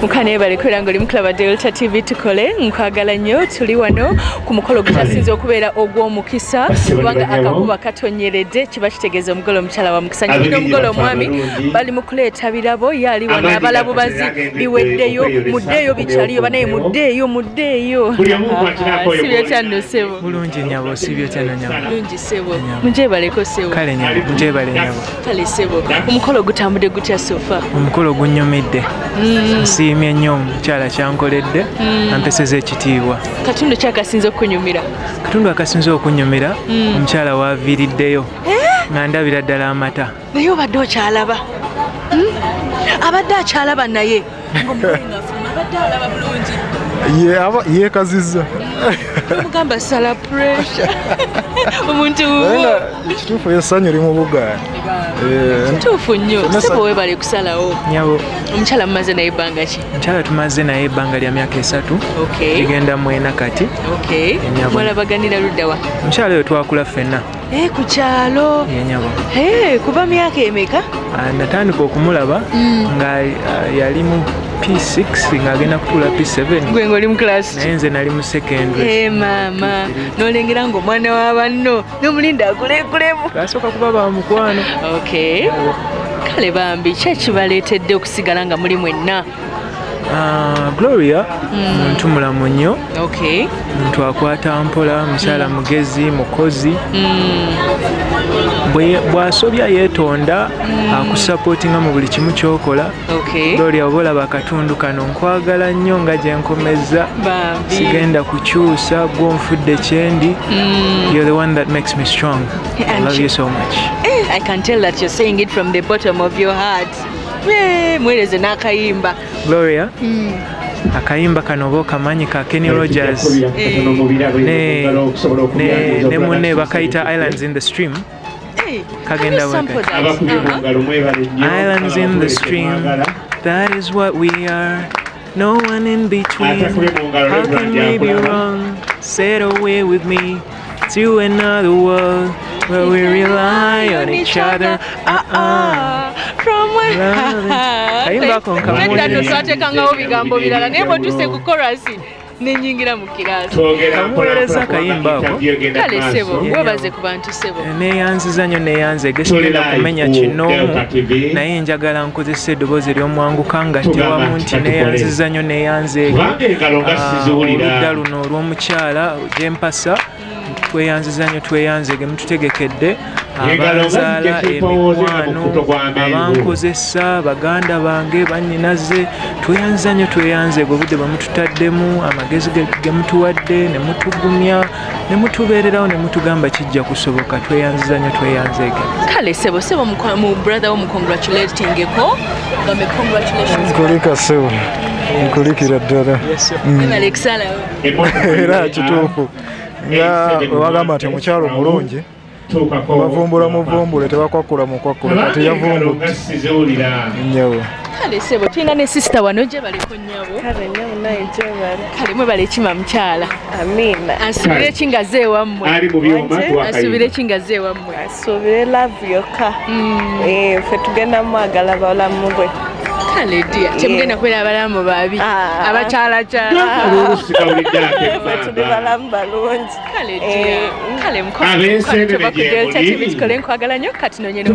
Mukane bali kwera ngoli muklaba Delta TV tukole nkwagala nnyo tuli wano ku mukolo gutasinze okubeera ogw'omukisa kubanga akakuba katonyeredde kiba kitegeeza omugolo omukyala wa mukisa nnyo omugolo omwami bali mu kuleeta birabo yali wana abalabubazi biweddeyo muddeeyo bikyaliyo banaye muddeeyo sibyo kyano sebo bulungi nyabo sibyo kyano nyabo bulungi sebo munjebaleko sebo kale nyabo munjebale nyabo kale sebo omukolo gutambudde gutya sofa omukolo gunyumidde nsiimye nnyo omukyala kyankoledde ampeseza ekitiibwa katundu kyakasinze okunyumira katundu akasinze okunyumira omukyala waaviiriddeyo nga ndabira ddala amata naye obadde okyalaba abadde akyalaba naye abadde alaba bulungi yeekazizza omugamba sala pressure omuntu ekituufu essanyu limu bugaali kituufu nnyo sebo webale kusalawo nyabo omukyala mumaze naye ebbanga ki omukyala tumaze naye ebbanga lya myaka 3 ligenda mwena kati mwalabaganira luddawa omukyala oyo twakula ffenna ku kyalo yenyabo kuva myaka emeka natandika okumulaba nga yali mu P6 ng'agenda kutuula P7 gwe ng'oli mu class naye nze nali mu secondary maama n'olengera ng'omwana wa banno n'omulinda agulekulemu twasooka kuba ba mukwano kale bambi ki ekibaleetedde okusigala nga muli mwenna Gloria muntu mulamu nnyo muntu akwata mpola mukyala mugezi mukozi bw'asobya yeetonda akusapootinga mu buli kimu ky'okola Gloria oba olaba akatundu kano nkwagala nnyo nga gye nkomeza sigenda kukyusa gw'onfudde kyendi you're the one that makes me strong I love you so much I can tell that you're saying it from the bottom of your heart mwereze n'akayimba Gloria akayimba kano oba okamanyi ka Kenny Rogers ne munne bakayita Islands in the Stream kagenda Islands in the Stream that is what we are no one in between how can we be wrong sail away with me to another world where we rely on each other kayimba twatekangawo bigambo birala naye bwetuse ku korasi nenyingira mu kirasi kamuweereza akayimba ako kale sebo webaze ku bantu sebo neyanziza nnyo neyanzege sigenda kumenya kinoomu naye njagala nkozesa eddoboozi ery'omwanguka nga tewamu nti neyanziza nnyo neyanzeege oludda luno olw'omukyala gyempasa tweyanziza nnyo tweyanzege mututegekedde abanzaala emikwano abankozesa baganda bange bannyinaze tweyanziza nnyo tweyanzege obudde bwemututaddemu amagezi ge mutuwadde ne mutugumya ne mutubeererawo ne mutugamba kijja kusoboka tweyanziza nnyo tweyanzege kale sebo mu brother wo mukongratulatingeko gambe congratulations nkulika sebo nkulikira ddala era kituufu nga wagamba nti omukyalo mulungi bavumbula muvumbule tebakwakula mukwakula kati yavumbudde nnyawo kale sebo tulina ne sisita wano gye baliko nnyabo kale mwebale ekima mukyala asuubire ekingaze ewammwe asuubire ekingaze ewammwe asuubire love yokka ffe tugenda mwagala balamu bwe kale dia temugenda kwera abalamu babi abakyalakyala tuli balamu balungi kale dia kale mukole Delta TV tukole nkwagala nnyo kati nonyene